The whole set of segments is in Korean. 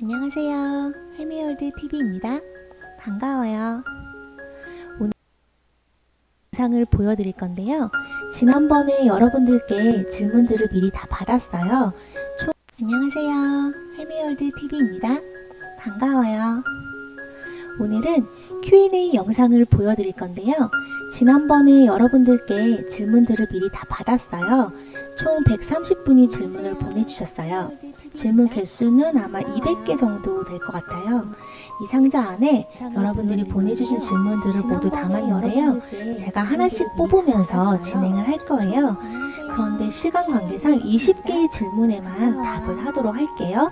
안녕하세요. 해미월드 TV입니다. 반가워요. 오늘 영상을 보여드릴 건데요. 지난번에 여러분들께 질문들을 미리 다 받았어요. 안녕하세요. 해미월드 TV입니다. 반가워요. 오늘은 Q&A 영상을 보여드릴 건데요. 지난번에 여러분들께 질문들을 미리 다 받았어요. 총 130분이 질문을 보내주셨어요. 질문 개수는 아마 200개 정도 될 것 같아요. 이 상자 안에 여러분들이 보내주신 질문들을 모두 담았는데요. 제가 하나씩 뽑으면서 진행을 할 거예요. 그런데 시간 관계상 20개의 질문에만 답을 하도록 할게요.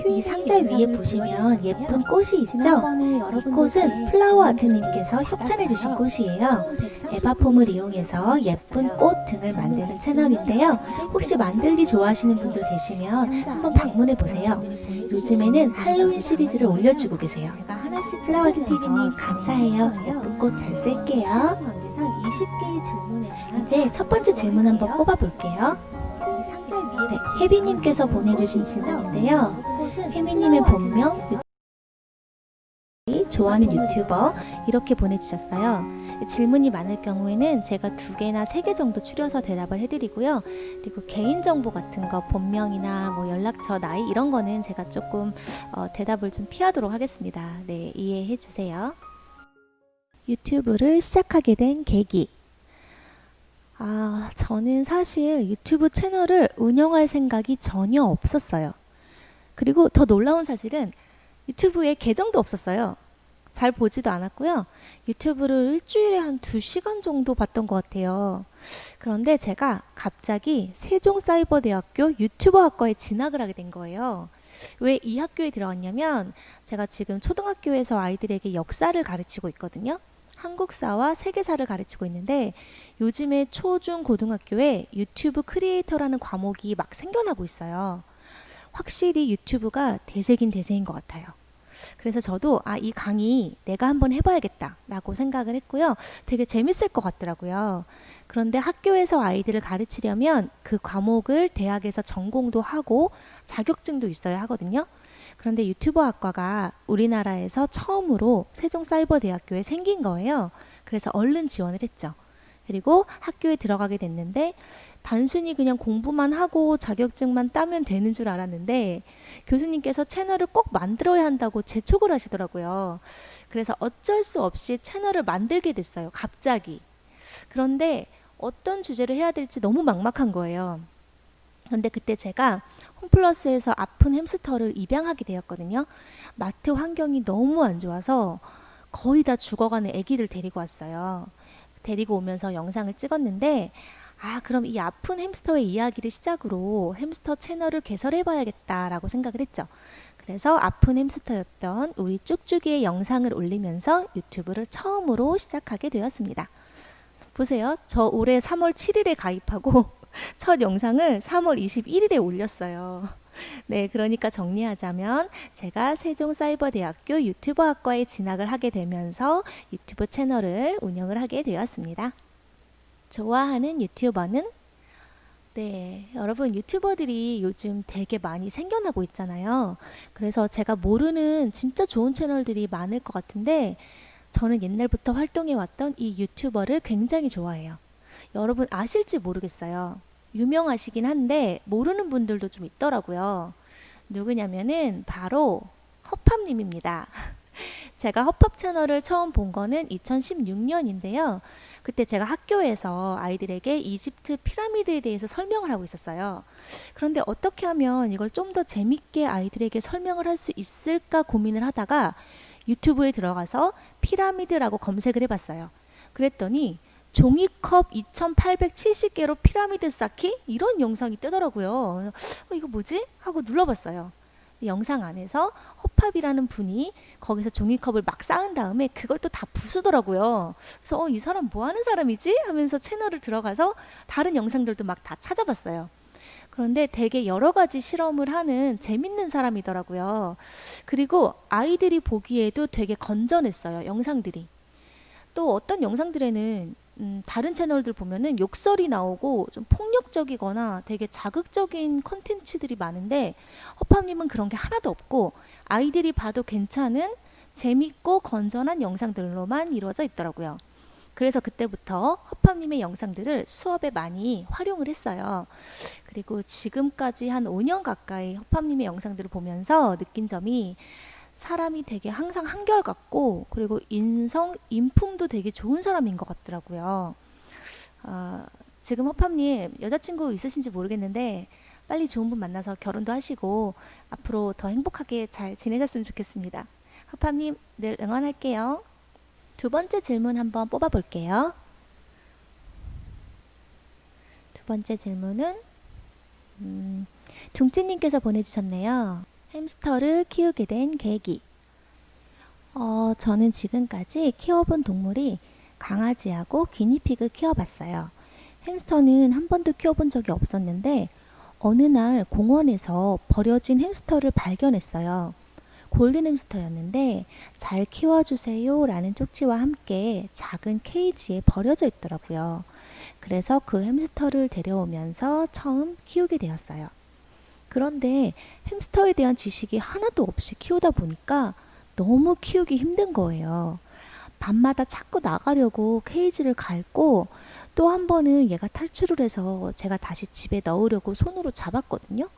이 상자 위에 보시면 예쁜 꽃이 있죠? 이 꽃은 플라워 아트님께서 협찬해 주신 꽃이에요. 에바폼을 이용해서 예쁜 꽃 등을 만드는 채널인데요. 혹시 만들기 좋아하시는 분들 계시면 한번 방문해 보세요. 요즘에는 할로윈 시리즈를 올려주고 계세요. 플라워 아트 TV님 감사해요. 예쁜 꽃 잘 쓸게요. 이제 첫 번째 질문 한번 뽑아 볼게요. 네, 혜비님께서 보내주신 질문인데요. 혜비님의 본명, 좋아하는 유튜버 이렇게 보내주셨어요. 질문이 많을 경우에는 제가 2개나 3개 정도 추려서 대답을 해드리고요. 그리고 개인정보 같은 거, 본명이나 뭐 연락처, 나이 이런 거는 제가 조금 대답을 좀 피하도록 하겠습니다. 네, 이해해 주세요. 유튜브를 시작하게 된 계기. 저는 사실 유튜브 채널을 운영할 생각이 전혀 없었어요. 그리고 더 놀라운 사실은 유튜브에 계정도 없었어요. 잘 보지도 않았고요. 유튜브를 일주일에 한 2시간 정도 봤던 것 같아요. 그런데 제가 갑자기 세종사이버대학교 유튜버학과에 진학을 하게 된 거예요. 왜 이 학교에 들어갔냐면 제가 지금 초등학교에서 아이들에게 역사를 가르치고 있거든요. 한국사와 세계사를 가르치고 있는데 요즘에 초, 중, 고등학교에 유튜브 크리에이터라는 과목이 막 생겨나고 있어요. 확실히 유튜브가 대세긴 대세인 것 같아요. 그래서 저도 이 강의 내가 한번 해봐야겠다 라고 생각을 했고요. 되게 재밌을 것 같더라고요. 그런데 학교에서 아이들을 가르치려면 그 과목을 대학에서 전공도 하고 자격증도 있어야 하거든요. 그런데 유튜버 학과가 우리나라에서 처음으로 세종사이버대학교에 생긴 거예요. 그래서 얼른 지원을 했죠. 그리고 학교에 들어가게 됐는데 단순히 그냥 공부만 하고 자격증만 따면 되는 줄 알았는데 교수님께서 채널을 꼭 만들어야 한다고 재촉을 하시더라고요. 그래서 어쩔 수 없이 채널을 만들게 됐어요. 갑자기. 그런데 어떤 주제를 해야 될지 너무 막막한 거예요. 그런데 그때 제가 홈플러스에서 아픈 햄스터를 입양하게 되었거든요. 마트 환경이 너무 안 좋아서 거의 다 죽어가는 아기를 데리고 왔어요. 데리고 오면서 영상을 찍었는데 그럼 이 아픈 햄스터의 이야기를 시작으로 햄스터 채널을 개설해봐야겠다라고 생각을 했죠. 그래서 아픈 햄스터였던 우리 쭉쭉이의 영상을 올리면서 유튜브를 처음으로 시작하게 되었습니다. 보세요. 저 올해 3월 7일에 가입하고 첫 영상을 3월 21일에 올렸어요. 네, 그러니까 정리하자면 제가 세종사이버대학교 유튜버학과에 진학을 하게 되면서 유튜브 채널을 운영을 하게 되었습니다. 좋아하는 유튜버는? 네, 여러분 유튜버들이 요즘 되게 많이 생겨나고 있잖아요. 그래서 제가 모르는 진짜 좋은 채널들이 많을 것 같은데 저는 옛날부터 활동해왔던 이 유튜버를 굉장히 좋아해요. 여러분 아실지 모르겠어요. 유명하시긴 한데 모르는 분들도 좀 있더라고요. 누구냐면은 바로 허팝님입니다. 제가 허팝 채널을 처음 본 거는 2016년인데요. 그때 제가 학교에서 아이들에게 이집트 피라미드에 대해서 설명을 하고 있었어요. 그런데 어떻게 하면 이걸 좀 더 재밌게 아이들에게 설명을 할 수 있을까 고민을 하다가 유튜브에 들어가서 피라미드라고 검색을 해봤어요. 그랬더니 종이컵 2870개로 피라미드 쌓기? 이런 영상이 뜨더라고요. 이거 뭐지? 하고 눌러봤어요. 영상 안에서 허팝이라는 분이 거기서 종이컵을 막 쌓은 다음에 그걸 또 다 부수더라고요. 그래서 이 사람 뭐 하는 사람이지? 하면서 채널을 들어가서 다른 영상들도 막 다 찾아봤어요. 그런데 되게 여러 가지 실험을 하는 재밌는 사람이더라고요. 그리고 아이들이 보기에도 되게 건전했어요. 영상들이. 또 어떤 영상들에는 다른 채널들 보면은 욕설이 나오고 좀 폭력적이거나 되게 자극적인 컨텐츠들이 많은데 허팝님은 그런 게 하나도 없고 아이들이 봐도 괜찮은 재밌고 건전한 영상들로만 이루어져 있더라고요. 그래서 그때부터 허팝님의 영상들을 수업에 많이 활용을 했어요. 그리고 지금까지 한 5년 가까이 허팝님의 영상들을 보면서 느낀 점이 사람이 되게 항상 한결같고 그리고 인품도 되게 좋은 사람인 것 같더라고요. 지금 허팝님 여자친구 있으신지 모르겠는데 빨리 좋은 분 만나서 결혼도 하시고 앞으로 더 행복하게 잘 지내셨으면 좋겠습니다. 허팝님 늘 응원할게요. 두 번째 질문 한번 뽑아볼게요. 두 번째 질문은 둥찌님께서 보내주셨네요. 햄스터를 키우게 된 계기. 저는 지금까지 키워본 동물이 강아지하고 기니피그 키워봤어요. 햄스터는 한 번도 키워본 적이 없었는데 어느 날 공원에서 버려진 햄스터를 발견했어요. 골든 햄스터였는데 잘 키워주세요 라는 쪽지와 함께 작은 케이지에 버려져 있더라고요. 그래서 그 햄스터를 데려오면서 처음 키우게 되었어요. 그런데 햄스터에 대한 지식이 하나도 없이 키우다 보니까 너무 키우기 힘든 거예요. 밤마다 자꾸 나가려고 케이지를 갈고 또 한 번은 얘가 탈출을 해서 제가 다시 집에 넣으려고 손으로 잡았거든요.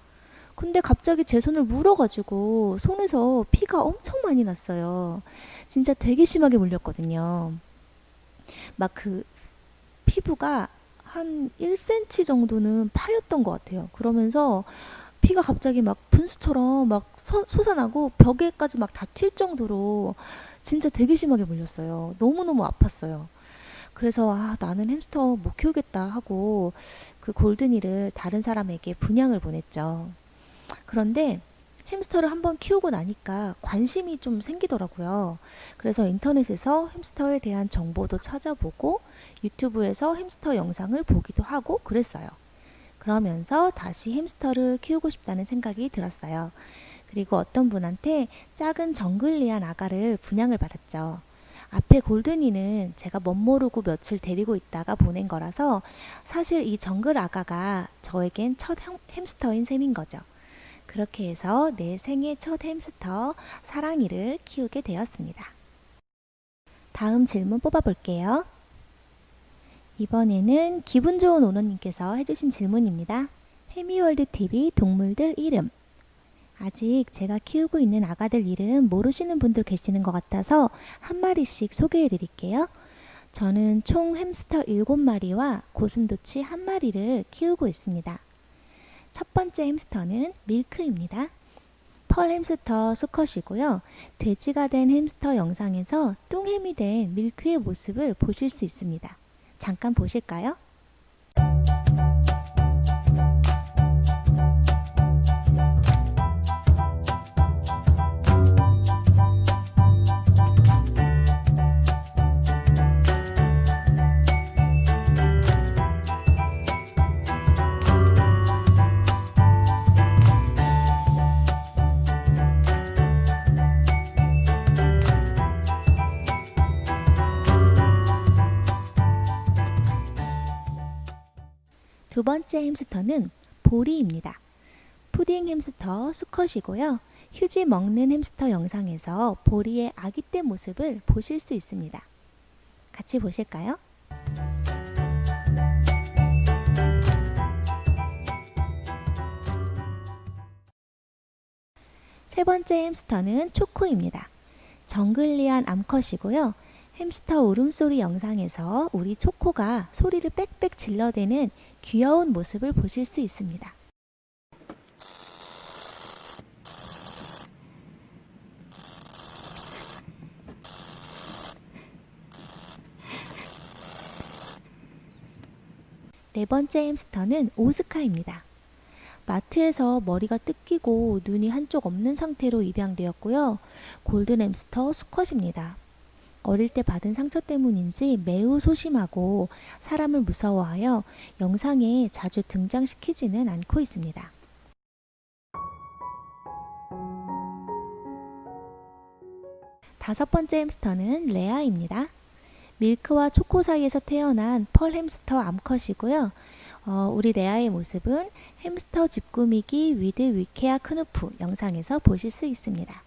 근데 갑자기 제 손을 물어가지고 손에서 피가 엄청 많이 났어요. 진짜 되게 심하게 물렸거든요. 막 그 피부가 한 1cm 정도는 파였던 것 같아요. 그러면서 피가 갑자기 막 분수처럼 막 솟아나고 벽에까지 막 다 튈 정도로 진짜 되게 심하게 물렸어요. 너무너무 아팠어요. 그래서 나는 햄스터 못 키우겠다 하고 그 골든이를 다른 사람에게 분양을 보냈죠. 그런데 햄스터를 한번 키우고 나니까 관심이 좀 생기더라고요. 그래서 인터넷에서 햄스터에 대한 정보도 찾아보고 유튜브에서 햄스터 영상을 보기도 하고 그랬어요. 그러면서 다시 햄스터를 키우고 싶다는 생각이 들었어요. 그리고 어떤 분한테 작은 정글리안 아가를 분양을 받았죠. 앞에 골든이는 제가 멋모르고 며칠 데리고 있다가 보낸 거라서 사실 이 정글 아가가 저에겐 첫 햄스터인 셈인 거죠. 그렇게 해서 내 생애 첫 햄스터 사랑이를 키우게 되었습니다. 다음 질문 뽑아볼게요. 이번에는 기분 좋은 오너님께서 해주신 질문입니다. 해미월드TV 동물들 이름. 아직 제가 키우고 있는 아가들 이름 모르시는 분들 계시는 것 같아서 한 마리씩 소개해 드릴게요. 저는 총 햄스터 7마리와 고슴도치 1마리를 키우고 있습니다. 첫 번째 햄스터는 밀크입니다. 펄 햄스터 수컷이고요. 돼지가 된 햄스터 영상에서 뚱햄이 된 밀크의 모습을 보실 수 있습니다. 잠깐 보실까요? 두 번째 햄스터는 보리입니다. 푸딩 햄스터 수컷이고요. 휴지 먹는 햄스터 영상에서 보리의 아기 때 모습을 보실 수 있습니다. 같이 보실까요? 세 번째 햄스터는 초코입니다. 정글리안 암컷이고요. 햄스터 울음소리 영상에서 우리 초코가 소리를 빽빽 질러대는 귀여운 모습을 보실 수 있습니다. 네 번째 햄스터는 오스카입니다. 마트에서 머리가 뜯기고 눈이 한쪽 없는 상태로 입양되었고요. 골든 햄스터 수컷입니다. 어릴 때 받은 상처 때문인지 매우 소심하고 사람을 무서워하여 영상에 자주 등장시키지는 않고 있습니다. 다섯 번째 햄스터는 레아입니다. 밀크와 초코 사이에서 태어난 펄 햄스터 암컷이고요. 우리 레아의 모습은 햄스터 집 꾸미기 위드 위케아 크누프 영상에서 보실 수 있습니다.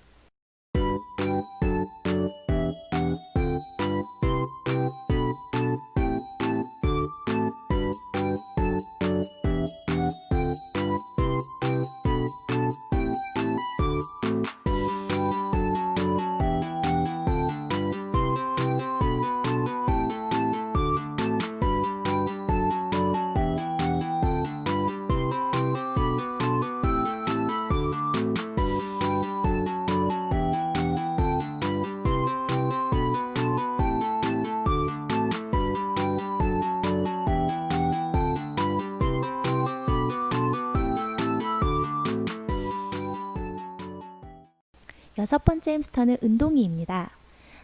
여섯 번째 햄스터는 은동이입니다.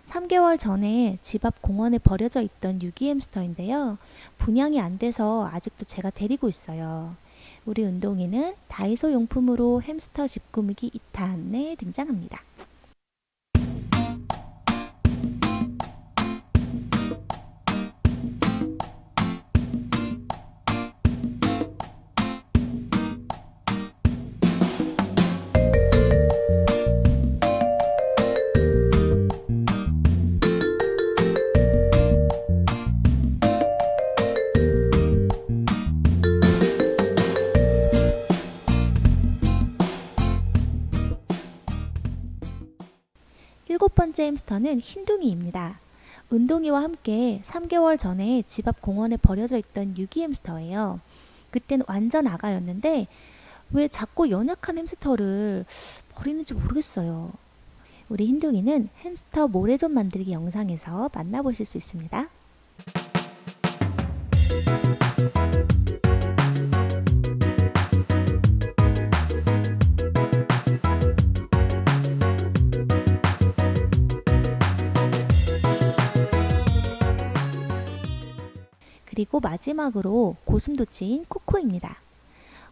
3개월 전에 집 앞 공원에 버려져 있던 유기 햄스터인데요. 분양이 안 돼서 아직도 제가 데리고 있어요. 우리 은동이는 다이소 용품으로 햄스터 집 꾸미기 2탄에 등장합니다. 일곱 번째 햄스터는 흰둥이입니다. 은동이와 함께 3개월 전에 집 앞 공원에 버려져 있던 유기 햄스터예요. 그땐 완전 아가였는데 왜 작고 연약한 햄스터를 버리는지 모르겠어요. 우리 흰둥이는 햄스터 모래존 만들기 영상에서 만나보실 수 있습니다. 그리고 마지막으로 고슴도치인 코코입니다.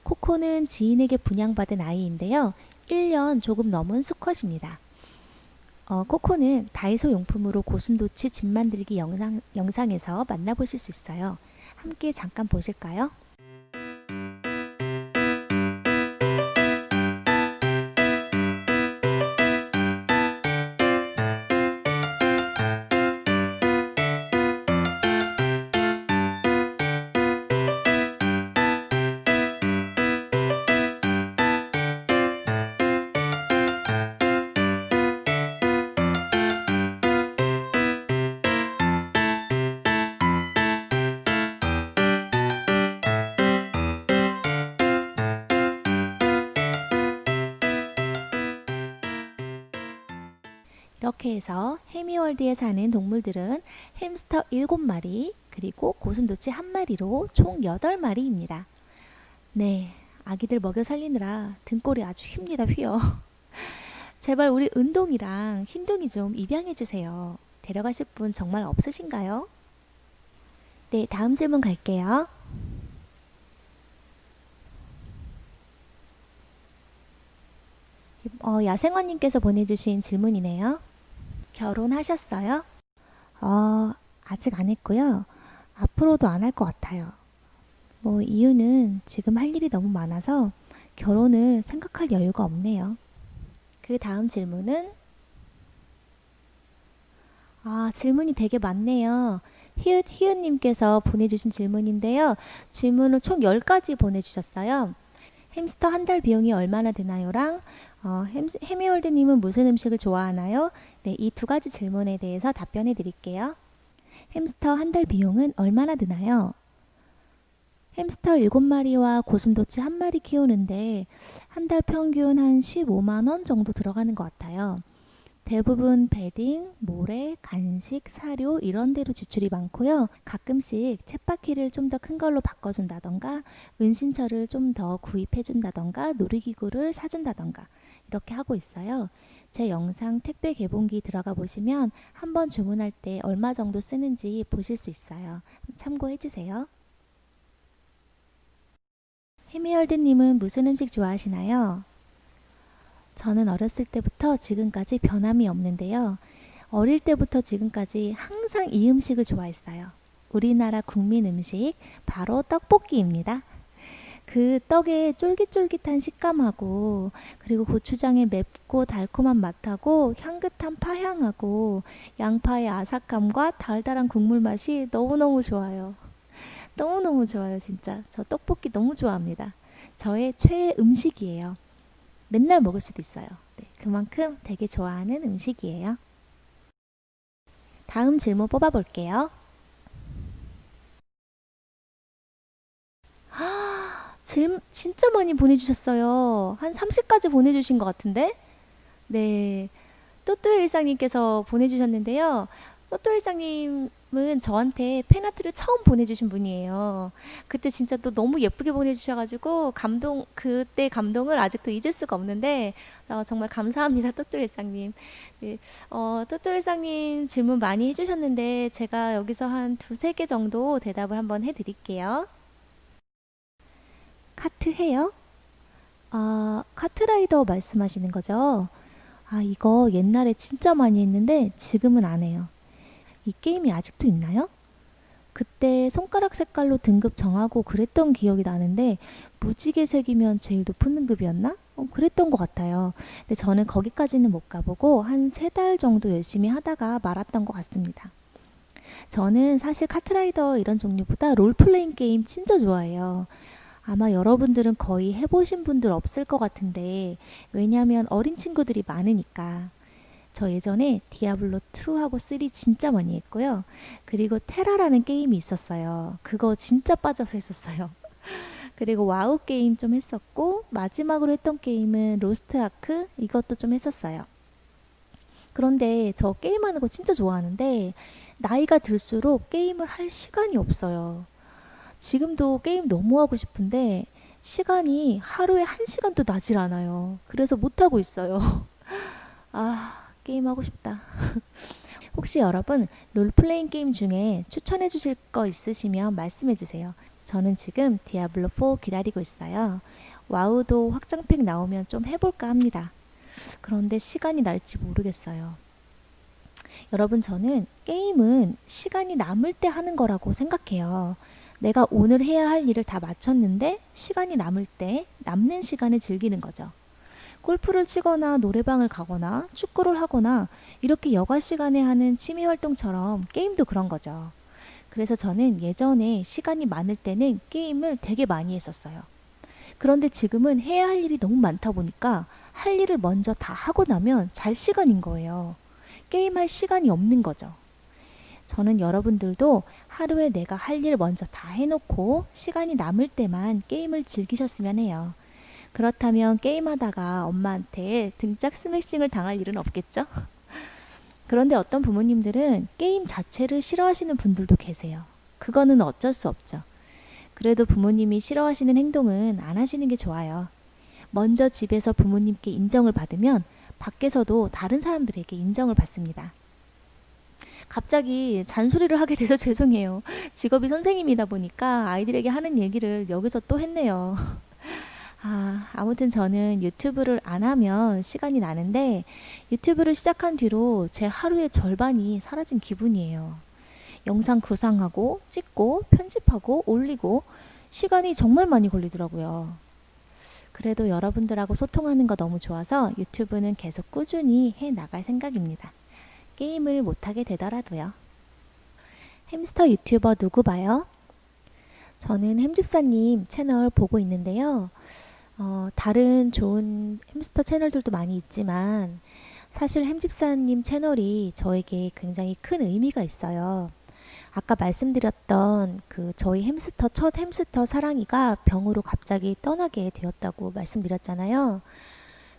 코코는 지인에게 분양받은 아이인데요. 1년 조금 넘은 수컷입니다. 코코는 다이소 용품으로 고슴도치 집 만들기 영상에서 만나보실 수 있어요. 함께 잠깐 보실까요? 이렇게 해서 해미월드에 사는 동물들은 햄스터 7마리, 그리고 고슴도치 1마리로 총 8마리입니다. 네, 아기들 먹여 살리느라 등골이 아주 휩니다, 휘어. 제발 우리 은동이랑 흰둥이 좀 입양해주세요. 데려가실 분 정말 없으신가요? 네, 다음 질문 갈게요. 야생화님께서 보내주신 질문이네요. 결혼하셨어요? 아직 안 했고요. 앞으로도 안 할 것 같아요. 이유는 지금 할 일이 너무 많아서 결혼을 생각할 여유가 없네요. 그 다음 질문은 질문이 되게 많네요. 희은님께서 보내주신 질문인데요. 질문을 총 10가지 보내주셨어요. 햄스터 한 달 비용이 얼마나 드나요?랑 해미월드님은 무슨 음식을 좋아하나요? 네, 이 2가지 질문에 대해서 답변해 드릴게요. 햄스터 한 달 비용은 얼마나 드나요? 햄스터 7마리와 고슴도치 1마리 키우는데 한 달 평균 한 15만원 정도 들어가는 것 같아요. 대부분 베딩, 모래, 간식, 사료 이런 데로 지출이 많고요. 가끔씩 쳇바퀴를 좀 더 큰 걸로 바꿔준다던가 은신처를 좀 더 구입해준다던가 놀이기구를 사준다던가 이렇게 하고 있어요. 제 영상 택배 개봉기 들어가 보시면 한번 주문할 때 얼마 정도 쓰는지 보실 수 있어요. 참고해주세요. 해미월드님은 무슨 음식 좋아하시나요? 저는 어렸을 때부터 지금까지 변함이 없는데요. 어릴 때부터 지금까지 항상 이 음식을 좋아했어요. 우리나라 국민 음식, 바로 떡볶이입니다. 그 떡의 쫄깃쫄깃한 식감하고, 그리고 고추장의 맵고 달콤한 맛하고, 향긋한 파향하고, 양파의 아삭함과 달달한 국물 맛이 너무너무 좋아요. 너무너무 좋아요, 진짜. 저 떡볶이 너무 좋아합니다. 저의 최애 음식이에요. 맨날 먹을 수도 있어요. 네, 그만큼 되게 좋아하는 음식이에요. 다음 질문 뽑아볼게요. 질문 진짜 많이 보내주셨어요. 한 30가지 보내주신 것 같은데? 네. 또또의 일상님께서 보내주셨는데요. 또또 일상님은 저한테 팬아트를 처음 보내주신 분이에요. 그때 진짜 또 너무 예쁘게 보내주셔가지고 그때 감동을 아직도 잊을 수가 없는데, 정말 감사합니다, 또또 일상님. 네, 또또 일상님 질문 많이 해주셨는데, 제가 여기서 한 두세 개 정도 대답을 한번 해드릴게요. 카트 해요? 카트라이더 말씀하시는 거죠? 이거 옛날에 진짜 많이 했는데 지금은 안 해요. 이 게임이 아직도 있나요? 그때 손가락 색깔로 등급 정하고 그랬던 기억이 나는데 무지개색이면 제일 높은 등급이었나? 그랬던 것 같아요. 근데 저는 거기까지는 못 가보고 한 세 달 정도 열심히 하다가 말았던 것 같습니다. 저는 사실 카트라이더 이런 종류보다 롤플레잉 게임 진짜 좋아해요. 아마 여러분들은 거의 해보신 분들 없을 것 같은데, 왜냐하면 어린 친구들이 많으니까. 저 예전에 디아블로 2하고 3 진짜 많이 했고요. 그리고 테라라는 게임이 있었어요. 그거 진짜 빠져서 했었어요. 그리고 와우 게임 좀 했었고, 마지막으로 했던 게임은 로스트 아크, 이것도 좀 했었어요. 그런데 저 게임하는 거 진짜 좋아하는데 나이가 들수록 게임을 할 시간이 없어요. 지금도 게임 너무 하고 싶은데 시간이 하루에 한 시간도 나질 않아요. 그래서 못하고 있어요. 게임 하고 싶다. 혹시 여러분 롤플레잉 게임 중에 추천해 주실 거 있으시면 말씀해 주세요. 저는 지금 디아블로4 기다리고 있어요. 와우도 확장팩 나오면 좀 해볼까 합니다. 그런데 시간이 날지 모르겠어요. 여러분, 저는 게임은 시간이 남을 때 하는 거라고 생각해요. 내가 오늘 해야 할 일을 다 마쳤는데 시간이 남을 때 남는 시간을 즐기는 거죠. 골프를 치거나 노래방을 가거나 축구를 하거나 이렇게 여가 시간에 하는 취미 활동처럼 게임도 그런 거죠. 그래서 저는 예전에 시간이 많을 때는 게임을 되게 많이 했었어요. 그런데 지금은 해야 할 일이 너무 많다 보니까 할 일을 먼저 다 하고 나면 잘 시간인 거예요. 게임할 시간이 없는 거죠. 저는 여러분들도 하루에 내가 할 일 먼저 다 해놓고 시간이 남을 때만 게임을 즐기셨으면 해요. 그렇다면 게임하다가 엄마한테 등짝 스매싱을 당할 일은 없겠죠? 그런데 어떤 부모님들은 게임 자체를 싫어하시는 분들도 계세요. 그거는 어쩔 수 없죠. 그래도 부모님이 싫어하시는 행동은 안 하시는 게 좋아요. 먼저 집에서 부모님께 인정을 받으면 밖에서도 다른 사람들에게 인정을 받습니다. 갑자기 잔소리를 하게 돼서 죄송해요. 직업이 선생님이다 보니까 아이들에게 하는 얘기를 여기서 또 했네요. 아무튼 저는 유튜브를 안 하면 시간이 나는데 유튜브를 시작한 뒤로 제 하루의 절반이 사라진 기분이에요. 영상 구상하고 찍고 편집하고 올리고 시간이 정말 많이 걸리더라고요. 그래도 여러분들하고 소통하는 거 너무 좋아서 유튜브는 계속 꾸준히 해 나갈 생각입니다. 게임을 못하게 되더라도요. 햄스터 유튜버 누구 봐요? 저는 햄집사님 채널 보고 있는데요. 다른 좋은 햄스터 채널들도 많이 있지만 사실 햄집사님 채널이 저에게 굉장히 큰 의미가 있어요. 아까 말씀드렸던 저희 첫 햄스터 사랑이가 병으로 갑자기 떠나게 되었다고 말씀드렸잖아요.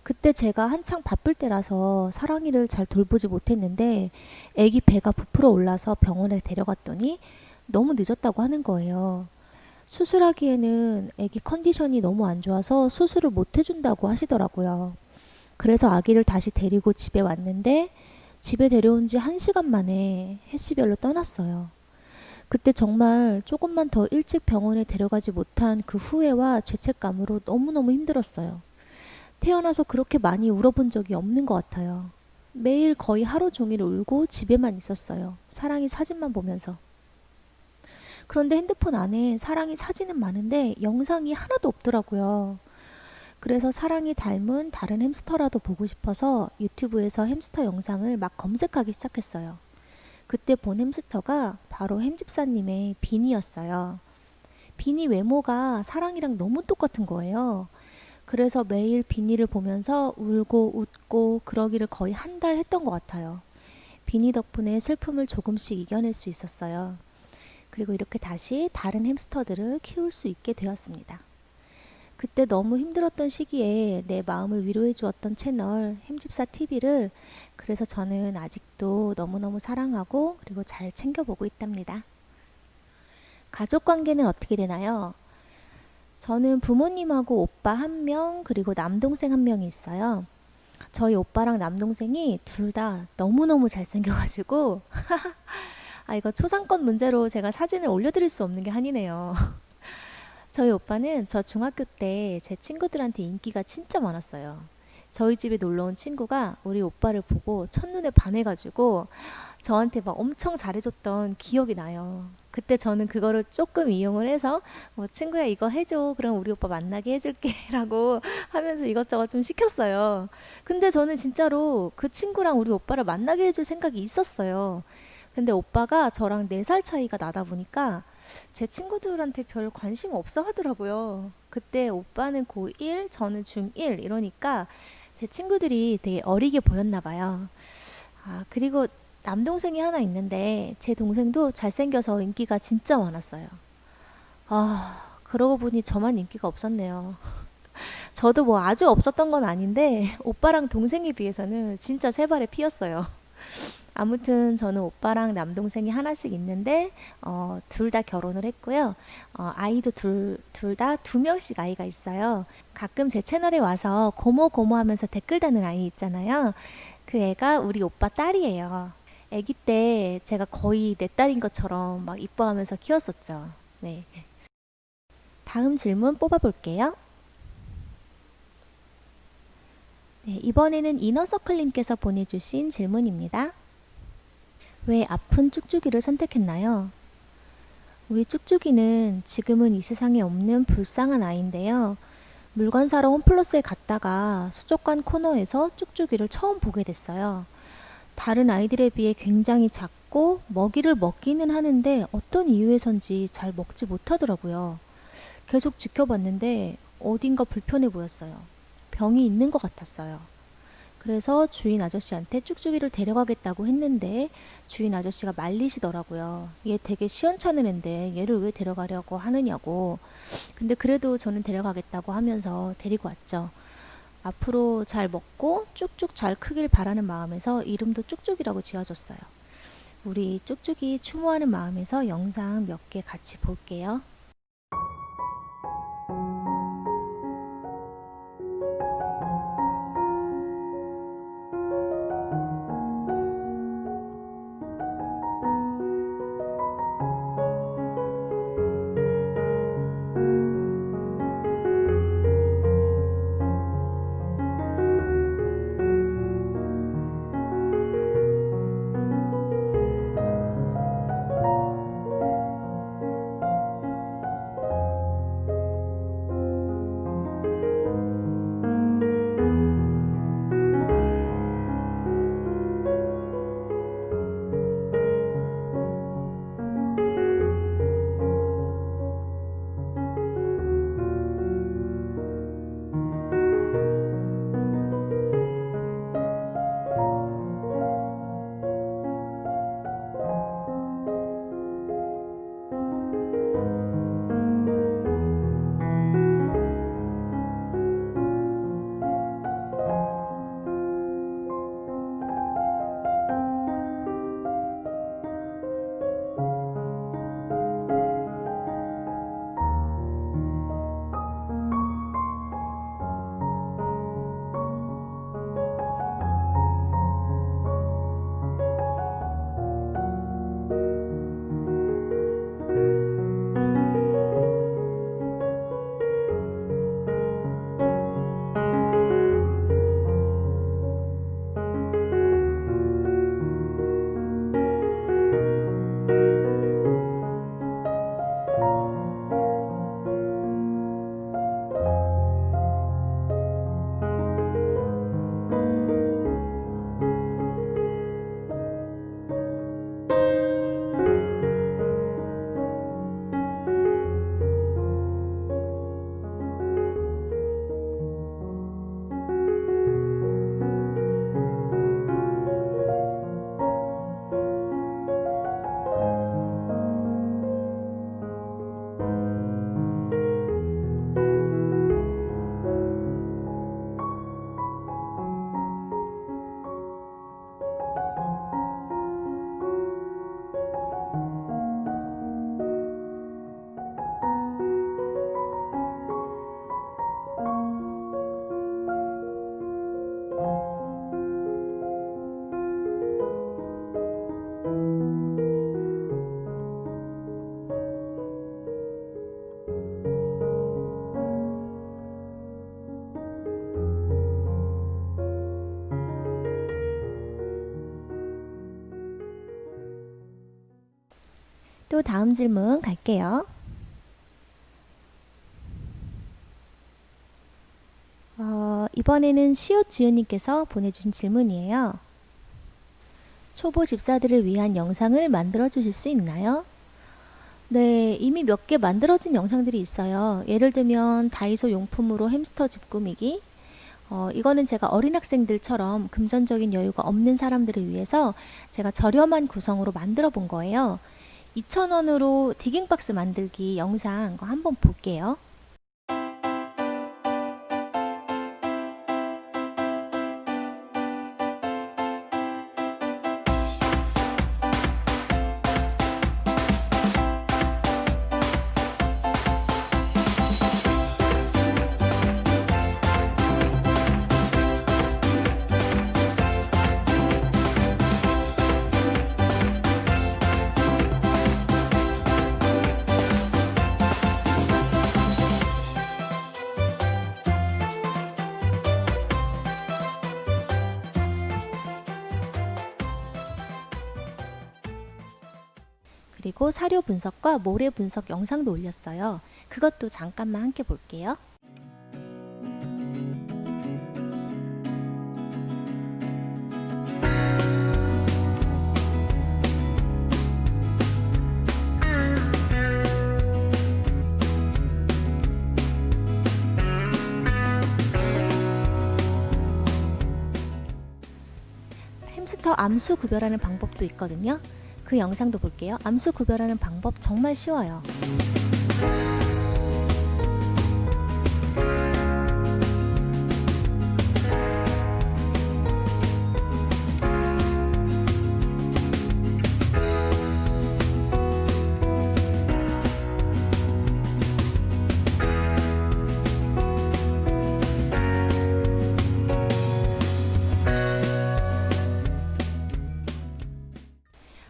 그때 제가 한창 바쁠 때라서 사랑이를 잘 돌보지 못했는데 아기 배가 부풀어 올라서 병원에 데려갔더니 너무 늦었다고 하는 거예요. 수술하기에는 아기 컨디션이 너무 안 좋아서 수술을 못 해준다고 하시더라고요. 그래서 아기를 다시 데리고 집에 왔는데 집에 데려온 지 1시간 만에 해시별로 떠났어요. 그때 정말 조금만 더 일찍 병원에 데려가지 못한 그 후회와 죄책감으로 너무너무 힘들었어요. 태어나서 그렇게 많이 울어본 적이 없는 것 같아요. 매일 거의 하루 종일 울고 집에만 있었어요. 사랑이 사진만 보면서. 그런데 핸드폰 안에 사랑이 사진은 많은데 영상이 하나도 없더라고요. 그래서 사랑이 닮은 다른 햄스터라도 보고 싶어서 유튜브에서 햄스터 영상을 막 검색하기 시작했어요. 그때 본 햄스터가 바로 햄집사님의 비니였어요. 비니 외모가 사랑이랑 너무 똑같은 거예요. 그래서 매일 비니를 보면서 울고 웃고 그러기를 거의 한 달 했던 것 같아요. 비니 덕분에 슬픔을 조금씩 이겨낼 수 있었어요. 그리고 이렇게 다시 다른 햄스터들을 키울 수 있게 되었습니다. 그때 너무 힘들었던 시기에 내 마음을 위로해 주었던 채널 햄집사 TV를 그래서 저는 아직도 너무너무 사랑하고 그리고 잘 챙겨보고 있답니다. 가족 관계는 어떻게 되나요? 저는 부모님하고 오빠 한 명, 그리고 남동생 한 명이 있어요. 저희 오빠랑 남동생이 둘 다 너무너무 잘생겨가지고, 이거 초상권 문제로 제가 사진을 올려드릴 수 없는 게 한이네요. 저희 오빠는 저 중학교 때 제 친구들한테 인기가 진짜 많았어요. 저희 집에 놀러 온 친구가 우리 오빠를 보고 첫눈에 반해가지고 저한테 막 엄청 잘해줬던 기억이 나요. 그때 저는 그거를 조금 이용을 해서 뭐 친구야 이거 해줘. 그럼 우리 오빠 만나게 해줄게 라고 하면서 이것저것 좀 시켰어요. 근데 저는 진짜로 그 친구랑 우리 오빠를 만나게 해줄 생각이 있었어요. 근데 오빠가 저랑 4살 차이가 나다 보니까 제 친구들한테 별 관심 없어 하더라고요. 그때 오빠는 고1, 저는 중1 이러니까 제 친구들이 되게 어리게 보였나 봐요. 그리고 남동생이 하나 있는데 제 동생도 잘생겨서 인기가 진짜 많았어요. 그러고 보니 저만 인기가 없었네요. 저도 뭐 아주 없었던 건 아닌데 오빠랑 동생에 비해서는 진짜 세 발에 피었어요. 아무튼 저는 오빠랑 남동생이 하나씩 있는데 둘 다 결혼을 했고요. 아이도 둘 다 2명씩 아이가 있어요. 가끔 제 채널에 와서 고모 고모 하면서 댓글 다는 아이 있잖아요. 그 애가 우리 오빠 딸이에요. 아기 때 제가 거의 내 딸인 것처럼 막 이뻐하면서 키웠었죠. 네. 다음 질문 뽑아볼게요. 네, 이번에는 이너서클님께서 보내주신 질문입니다. 왜 아픈 쭉쭉이를 선택했나요? 우리 쭉쭉이는 지금은 이 세상에 없는 불쌍한 아이인데요. 물건 사러 홈플러스에 갔다가 수족관 코너에서 쭉쭉이를 처음 보게 됐어요. 다른 아이들에 비해 굉장히 작고 먹이를 먹기는 하는데 어떤 이유에선지 잘 먹지 못하더라고요. 계속 지켜봤는데 어딘가 불편해 보였어요. 병이 있는 것 같았어요. 그래서 주인 아저씨한테 쭉쭉이를 데려가겠다고 했는데 주인 아저씨가 말리시더라고요. 얘 되게 시원찮은 앤데 얘를 왜 데려가려고 하느냐고. 근데 그래도 저는 데려가겠다고 하면서 데리고 왔죠. 앞으로 잘 먹고 쭉쭉 잘 크길 바라는 마음에서 이름도 쭉쭉이라고 지어줬어요. 우리 쭉쭉이 추모하는 마음에서 영상 몇 개 같이 볼게요. 또 다음 질문 갈게요. 이번에는 시옷지은님께서 보내주신 질문이에요. 초보 집사들을 위한 영상을 만들어 주실 수 있나요? 네, 이미 몇 개 만들어진 영상들이 있어요. 예를 들면 다이소 용품으로 햄스터 집 꾸미기. 이거는 제가 어린 학생들처럼 금전적인 여유가 없는 사람들을 위해서 제가 저렴한 구성으로 만들어 본 거예요. 2,000원으로 디깅박스 만들기 영상 한번 볼게요. 그리고 사료 분석과 모래 분석 영상도 올렸어요. 그것도 잠깐만 함께 볼게요. 햄스터 암수 구별하는 방법도 있거든요. 그 영상도 볼게요. 암수 구별하는 방법 정말 쉬워요.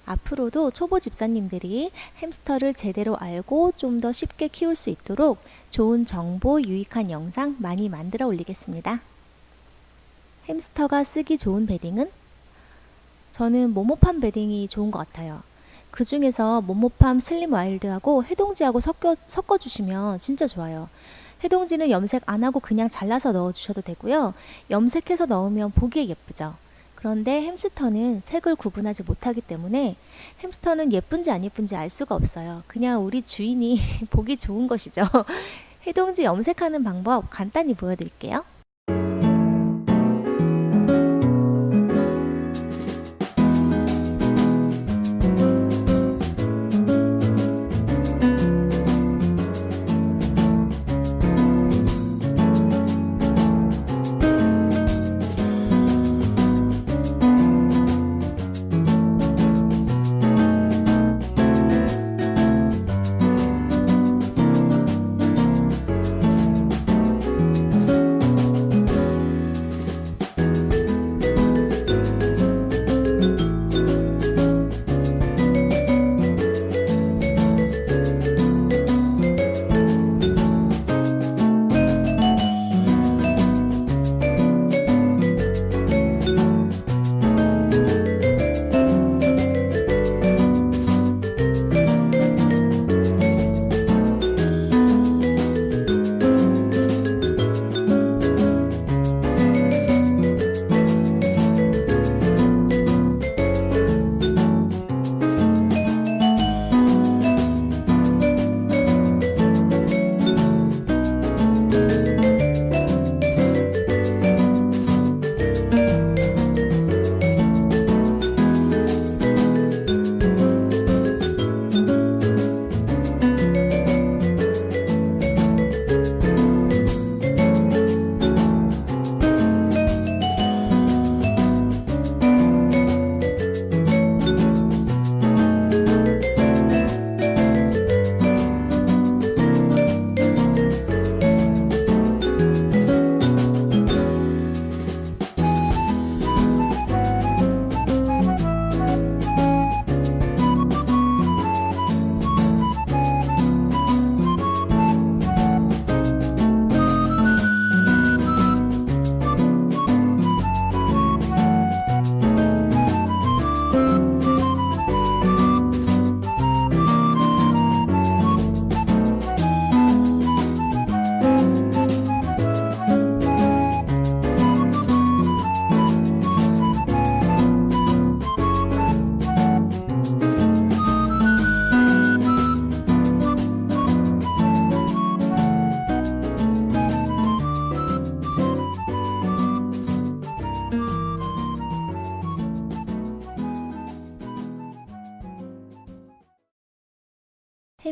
앞으로도 초보 집사님들이 햄스터를 제대로 알고 좀 더 쉽게 키울 수 있도록 좋은 정보, 유익한 영상 많이 만들어 올리겠습니다. 햄스터가 쓰기 좋은 베딩은? 저는 모모팜 베딩이 좋은 것 같아요. 그 중에서 모모팜 슬림 와일드하고 해동지하고 섞어주시면 진짜 좋아요. 해동지는 염색 안 하고 그냥 잘라서 넣어주셔도 되고요. 염색해서 넣으면 보기에 예쁘죠. 그런데 햄스터는 색을 구분하지 못하기 때문에 햄스터는 예쁜지 안 예쁜지 알 수가 없어요. 그냥 우리 주인이 보기 좋은 것이죠. 해동지 염색하는 방법 간단히 보여드릴게요.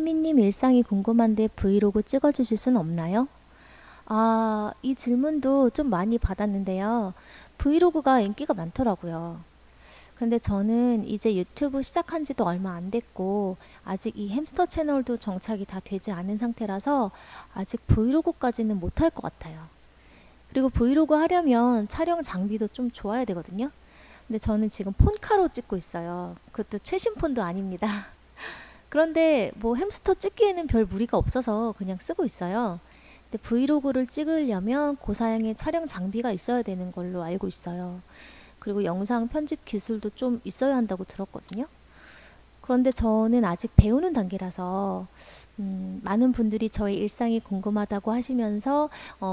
혜미님 일상이 궁금한데 브이로그 찍어주실 순 없나요? 이 질문도 좀 많이 받았는데요. 브이로그가 인기가 많더라고요. 근데 저는 이제 유튜브 시작한 지도 얼마 안 됐고, 아직 이 햄스터 채널도 정착이 다 되지 않은 상태라서 아직 브이로그까지는 못할 것 같아요. 그리고 브이로그 하려면 촬영 장비도 좀 좋아야 되거든요. 근데 저는 지금 폰카로 찍고 있어요. 그것도 최신 폰도 아닙니다. 그런데 뭐 햄스터 찍기에는 별 무리가 없어서 그냥 쓰고 있어요. 근데 브이로그를 찍으려면 고사양의 촬영 장비가 있어야 되는 걸로 알고 있어요. 그리고 영상 편집 기술도 좀 있어야 한다고 들었거든요. 그런데 저는 아직 배우는 단계라서 많은 분들이 저의 일상이 궁금하다고 하시면서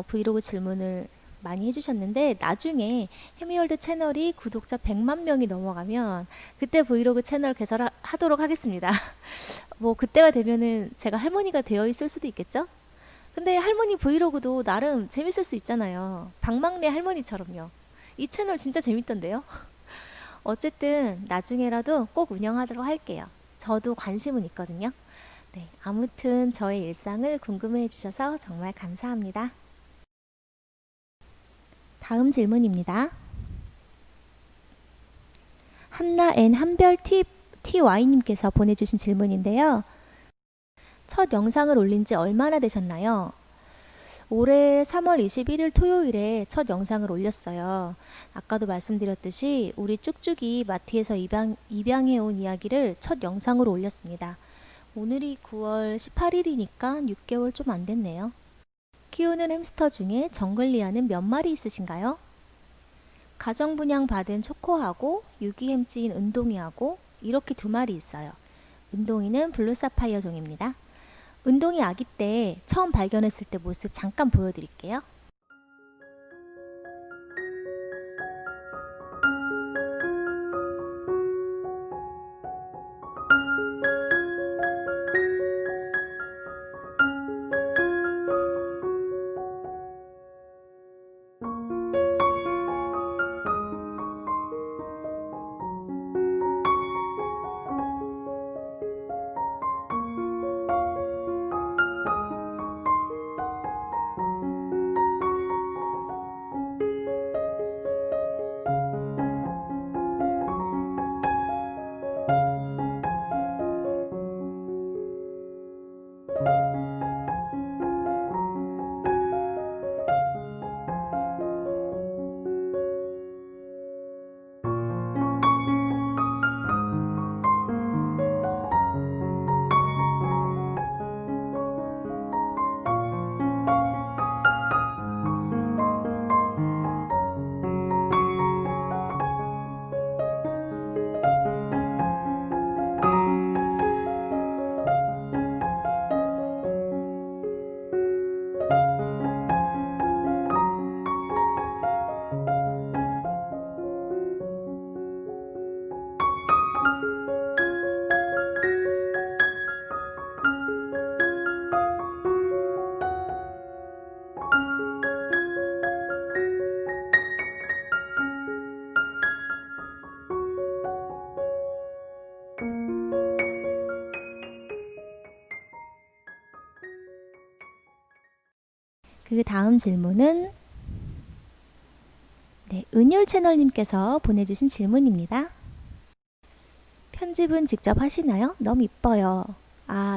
브이로그 질문을 많이 해주셨는데, 나중에 해미월드 채널이 구독자 100만 명이 넘어가면 그때 브이로그 채널 개설하도록 하겠습니다. 뭐 그때가 되면은 제가 할머니가 되어 있을 수도 있겠죠? 근데 할머니 브이로그도 나름 재밌을 수 있잖아요. 박막내 할머니처럼요. 이 채널 진짜 재밌던데요. 어쨌든 나중에라도 꼭 운영하도록 할게요. 저도 관심은 있거든요. 네, 아무튼 저의 일상을 궁금해 해주셔서 정말 감사합니다. 다음 질문입니다. 한나 앤 한별 TY님께서 보내주신 질문인데요. 첫 영상을 올린 지 얼마나 되셨나요? 올해 3월 21일 토요일에 첫 영상을 올렸어요. 아까도 말씀드렸듯이 우리 쭉쭉이 마트에서 입양해온 이야기를 첫 영상으로 올렸습니다. 오늘이 9월 18일이니까 6개월 좀 안 됐네요. 키우는 햄스터 중에 정글리아는 몇 마리 있으신가요? 가정분양 받은 초코하고 유기햄찌인 은동이하고 이렇게 2마리 있어요. 은동이는 블루사파이어 종입니다. 은동이 아기 때 처음 발견했을 때 모습 잠깐 보여드릴게요. 그 다음 질문은 은율 채널님께서 보내주신 질문입니다. 편집은 직접 하시나요? 너무 이뻐요.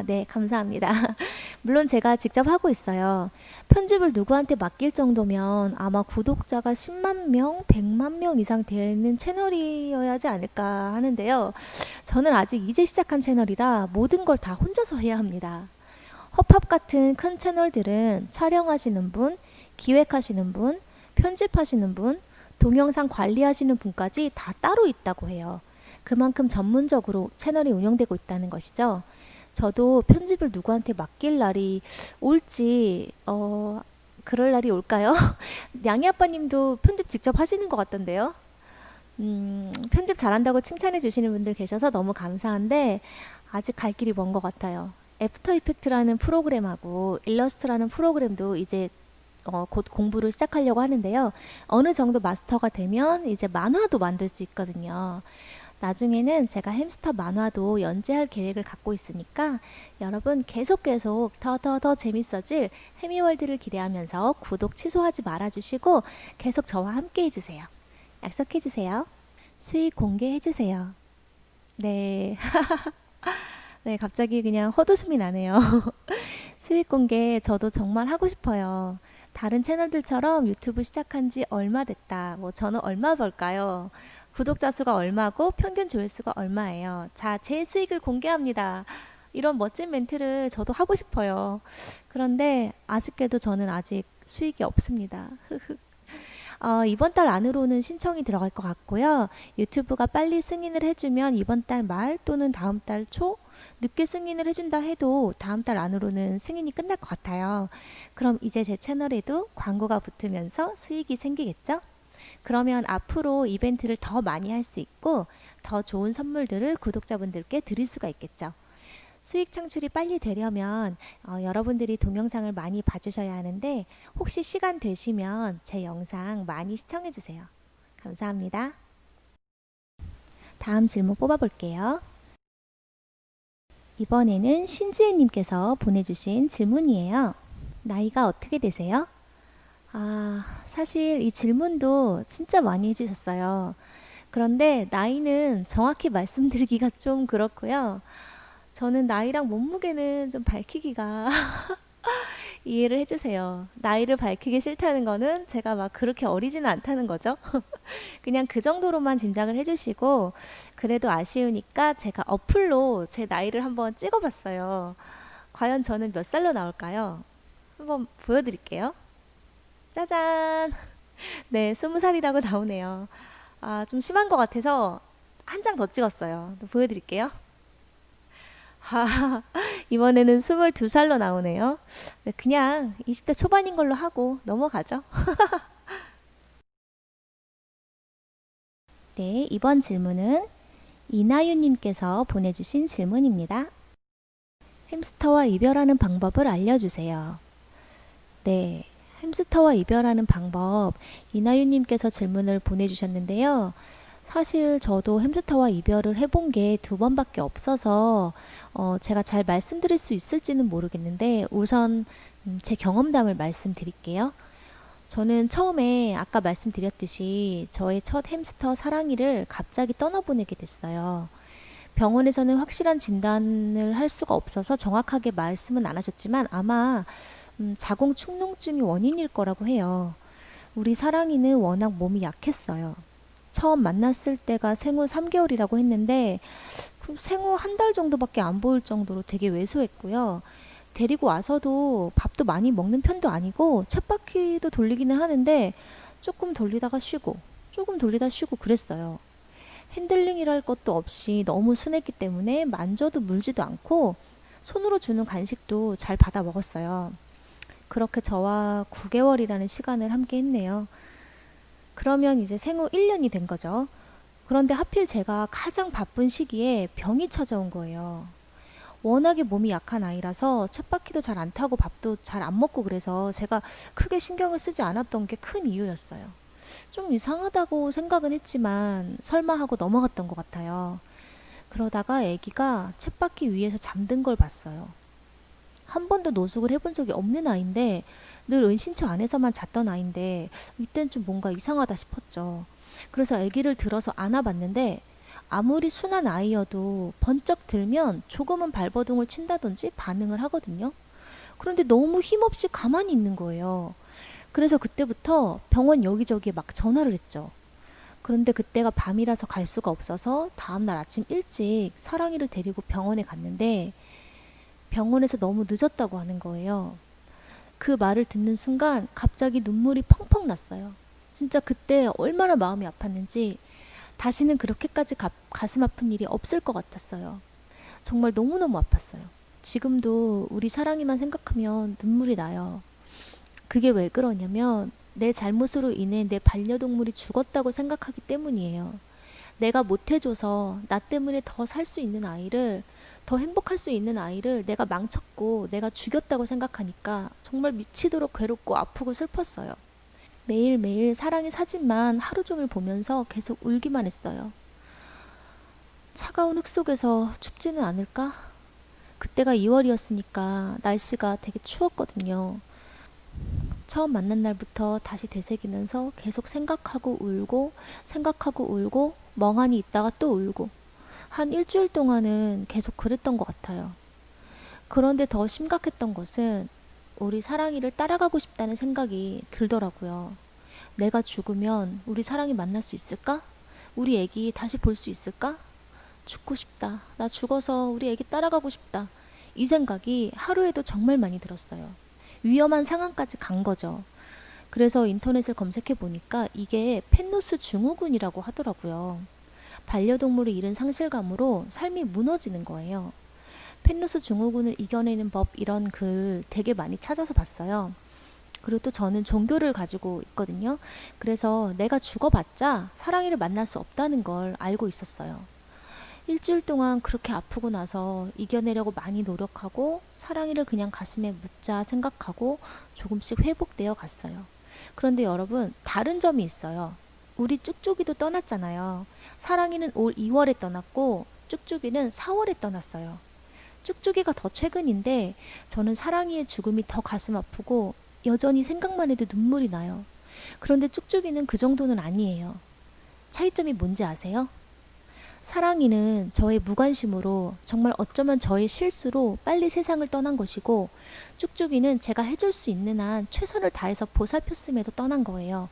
네, 감사합니다. 물론 제가 직접 하고 있어요. 편집을 누구한테 맡길 정도면 아마 구독자가 10만 명, 100만 명 이상 되는 채널이어야 하지 않을까 하는데요. 저는 아직 이제 시작한 채널이라 모든 걸 다 혼자서 해야 합니다. 허팝 같은 큰 채널들은 촬영하시는 분, 기획하시는 분, 편집하시는 분, 동영상 관리하시는 분까지 다 따로 있다고 해요. 그만큼 전문적으로 채널이 운영되고 있다는 것이죠. 저도 편집을 누구한테 맡길 날이 올지 그럴 날이 올까요? 양이 아빠님도 편집 직접 하시는 것 같던데요. 편집 잘한다고 칭찬해 주시는 분들 계셔서 너무 감사한데 아직 갈 길이 먼 것 같아요. 애프터 이펙트라는 프로그램하고 일러스트라는 프로그램도 이제 곧 공부를 시작하려고 하는데요. 어느 정도 마스터가 되면 이제 만화도 만들 수 있거든요. 나중에는 제가 햄스터 만화도 연재할 계획을 갖고 있으니까 여러분 계속 더 재밌어질 해미월드를 기대하면서 구독 취소하지 말아주시고 계속 저와 함께 해주세요. 약속해주세요. 수익 공개해주세요. 네. 네, 갑자기 그냥 헛웃음이 나네요. 수익 공개 저도 정말 하고 싶어요. 다른 채널들처럼 유튜브 시작한 지 얼마 됐다. 뭐 저는 얼마 벌까요? 구독자 수가 얼마고 평균 조회수가 얼마예요? 자, 제 수익을 공개합니다. 이런 멋진 멘트를 저도 하고 싶어요. 그런데 아쉽게도 저는 아직 수익이 없습니다. 이번 달 안으로는 신청이 들어갈 것 같고요. 유튜브가 빨리 승인을 해주면 이번 달 말 또는 다음 달 초 늦게 승인을 해준다 해도 다음 달 안으로는 승인이 끝날 것 같아요. 그럼 이제 제 채널에도 광고가 붙으면서 수익이 생기겠죠? 그러면 앞으로 이벤트를 더 많이 할 수 있고 더 좋은 선물들을 구독자분들께 드릴 수가 있겠죠. 수익 창출이 빨리 되려면 여러분들이 동영상을 많이 봐주셔야 하는데 혹시 시간 되시면 제 영상 많이 시청해주세요. 감사합니다. 다음 질문 뽑아볼게요. 이번에는 신지혜님께서 보내주신 질문이에요. 나이가 어떻게 되세요? 사실 이 질문도 진짜 많이 해주셨어요. 그런데 나이는 정확히 말씀드리기가 좀 그렇고요. 저는 나이랑 몸무게는 좀 밝히기가 이해를 해주세요. 나이를 밝히기 싫다는 거는 제가 막 그렇게 어리지는 않다는 거죠. 그냥 그 정도로만 짐작을 해주시고 그래도 아쉬우니까 제가 어플로 제 나이를 한번 찍어봤어요. 과연 저는 몇 살로 나올까요? 한번 보여드릴게요. 짜잔! 네, 20살이라고 나오네요. 좀 심한 것 같아서 한 장 더 찍었어요. 보여드릴게요. 이번에는 22살로 나오네요. 네, 그냥 20대 초반인 걸로 하고 넘어가죠. 네, 이번 질문은 이나유님께서 보내주신 질문입니다. 햄스터와 이별하는 방법을 알려주세요. 네, 햄스터와 이별하는 방법 이나유님께서 질문을 보내주셨는데요. 사실 저도 햄스터와 이별을 해본 게 2번밖에 없어서 제가 잘 말씀드릴 수 있을지는 모르겠는데 우선 제 경험담을 말씀드릴게요. 저는 처음에 아까 말씀드렸듯이 저의 첫 햄스터 사랑이를 갑자기 떠나보내게 됐어요. 병원에서는 확실한 진단을 할 수가 없어서 정확하게 말씀은 안 하셨지만 아마 자궁 축농증이 원인일 거라고 해요. 우리 사랑이는 워낙 몸이 약했어요. 처음 만났을 때가 생후 3개월이라고 했는데 생후 한 달 정도밖에 안 보일 정도로 되게 왜소했고요. 데리고 와서도 밥도 많이 먹는 편도 아니고 쳇바퀴도 돌리기는 하는데 조금 돌리다가 쉬고 조금 돌리다 쉬고 그랬어요. 핸들링이랄 것도 없이 너무 순했기 때문에 만져도 물지도 않고 손으로 주는 간식도 잘 받아 먹었어요. 그렇게 저와 9개월이라는 시간을 함께 했네요. 그러면 이제 생후 1년이 된 거죠. 그런데 하필 제가 가장 바쁜 시기에 병이 찾아온 거예요. 워낙에 몸이 약한 아이라서 쳇바퀴도 잘 안 타고 밥도 잘 안 먹고 그래서 제가 크게 신경을 쓰지 않았던 게 큰 이유였어요. 좀 이상하다고 생각은 했지만 설마 하고 넘어갔던 것 같아요. 그러다가 아기가 쳇바퀴 위에서 잠든 걸 봤어요. 한 번도 노숙을 해본 적이 없는 아이인데 늘 은신처 안에서만 잤던 아이인데 이땐 좀 뭔가 이상하다 싶었죠. 그래서 아기를 들어서 안아봤는데 아무리 순한 아이여도 번쩍 들면 조금은 발버둥을 친다든지 반응을 하거든요. 그런데 너무 힘없이 가만히 있는 거예요. 그래서 그때부터 병원 여기저기에 막 전화를 했죠. 그런데 그때가 밤이라서 갈 수가 없어서 다음날 아침 일찍 사랑이를 데리고 병원에 갔는데 병원에서 너무 늦었다고 하는 거예요. 그 말을 듣는 순간 갑자기 눈물이 펑펑 났어요. 진짜 그때 얼마나 마음이 아팠는지 다시는 그렇게까지 가슴 아픈 일이 없을 것 같았어요. 정말 너무너무 아팠어요. 지금도 우리 사랑이만 생각하면 눈물이 나요. 그게 왜 그러냐면 내 잘못으로 인해 내 반려동물이 죽었다고 생각하기 때문이에요. 내가 못해줘서 나 때문에 더 살 수 있는 아이를, 더 행복할 수 있는 아이를 내가 망쳤고 내가 죽였다고 생각하니까 정말 미치도록 괴롭고 아프고 슬펐어요. 매일매일 사랑의 사진만 하루 종일 보면서 계속 울기만 했어요. 차가운 흙 속에서 춥지는 않을까? 그때가 2월이었으니까 날씨가 되게 추웠거든요. 처음 만난 날부터 다시 되새기면서 계속 생각하고 울고, 멍하니 있다가 또 울고, 한 일주일 동안은 계속 그랬던 것 같아요. 그런데 더 심각했던 것은 우리 사랑이를 따라가고 싶다는 생각이 들더라고요. 내가 죽으면 우리 사랑이 만날 수 있을까? 우리 애기 다시 볼 수 있을까? 죽고 싶다. 나 죽어서 우리 애기 따라가고 싶다. 이 생각이 하루에도 정말 많이 들었어요. 위험한 상황까지 간 거죠. 그래서 인터넷을 검색해 보니까 이게 펜노스 증후군이라고 하더라고요. 반려동물을 잃은 상실감으로 삶이 무너지는 거예요. 펜노스 증후군을 이겨내는 법 이런 글 되게 많이 찾아서 봤어요. 그리고 또 저는 종교를 가지고 있거든요. 그래서 내가 죽어봤자 사랑이를 만날 수 없다는 걸 알고 있었어요. 일주일 동안 그렇게 아프고 나서 이겨내려고 많이 노력하고 사랑이를 그냥 가슴에 묻자 생각하고 조금씩 회복되어 갔어요. 그런데 여러분, 다른 점이 있어요. 우리 쭉쭉이도 떠났잖아요. 사랑이는 올 2월에 떠났고 쭉쭉이는 4월에 떠났어요. 쭉쭉이가 더 최근인데 저는 사랑이의 죽음이 더 가슴 아프고 여전히 생각만 해도 눈물이 나요. 그런데 쭉쭉이는 그 정도는 아니에요. 차이점이 뭔지 아세요? 사랑이는 저의 무관심으로 정말 어쩌면 저의 실수로 빨리 세상을 떠난 것이고 쭉쭉이는 제가 해줄 수 있는 한 최선을 다해서 보살폈음에도 떠난 거예요.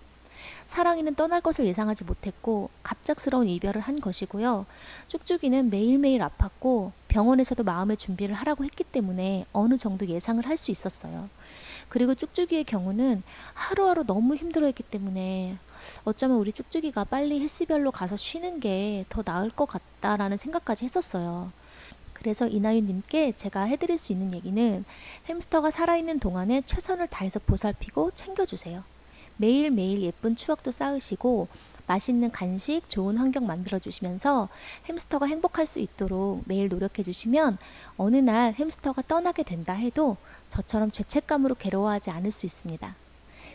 사랑이는 떠날 것을 예상하지 못했고 갑작스러운 이별을 한 것이고요. 쭉쭉이는 매일매일 아팠고 병원에서도 마음의 준비를 하라고 했기 때문에 어느 정도 예상을 할 수 있었어요. 그리고 쭉쭉이의 경우는 하루하루 너무 힘들어했기 때문에 어쩌면 우리 쭉쭉이가 빨리 햇시별로 가서 쉬는 게 더 나을 것 같다라는 생각까지 했었어요. 그래서 이나윤님께 제가 해드릴 수 있는 얘기는 햄스터가 살아있는 동안에 최선을 다해서 보살피고 챙겨주세요. 매일매일 예쁜 추억도 쌓으시고 맛있는 간식, 좋은 환경 만들어주시면서 햄스터가 행복할 수 있도록 매일 노력해주시면 어느 날 햄스터가 떠나게 된다 해도 저처럼 죄책감으로 괴로워하지 않을 수 있습니다.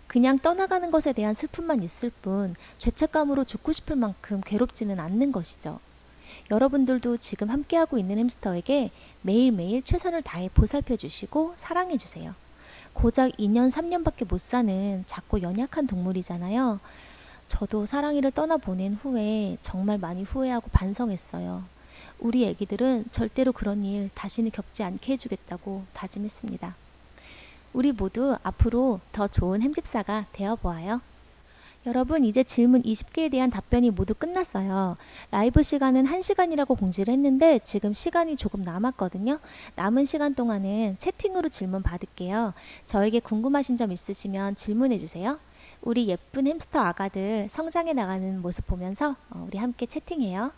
그냥 떠나가는 것에 대한 슬픔만 있을 뿐 죄책감으로 죽고 싶을 만큼 괴롭지는 않는 것이죠. 여러분들도 지금 함께하고 있는 햄스터에게 매일매일 최선을 다해 보살펴주시고 사랑해주세요. 고작 2년, 3년밖에 못 사는 작고 연약한 동물이잖아요. 저도 사랑이를 떠나보낸 후에 정말 많이 후회하고 반성했어요. 우리 애기들은 절대로 그런 일 다시는 겪지 않게 해주겠다고 다짐했습니다. 우리 모두 앞으로 더 좋은 햄집사가 되어보아요. 여러분, 이제 질문 20개에 대한 답변이 모두 끝났어요. 라이브 시간은 1시간이라고 공지를 했는데 지금 시간이 조금 남았거든요. 남은 시간 동안은 채팅으로 질문 받을게요. 저에게 궁금하신 점 있으시면 질문해 주세요. 우리 예쁜 햄스터 아가들 성장해 나가는 모습 보면서 우리 함께 채팅해요.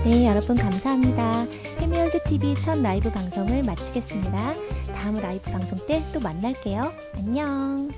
네, 여러분 감사합니다. 해미월드 TV 첫 라이브 방송을 마치겠습니다. 다음 라이브 방송 때 또 만날게요. 안녕.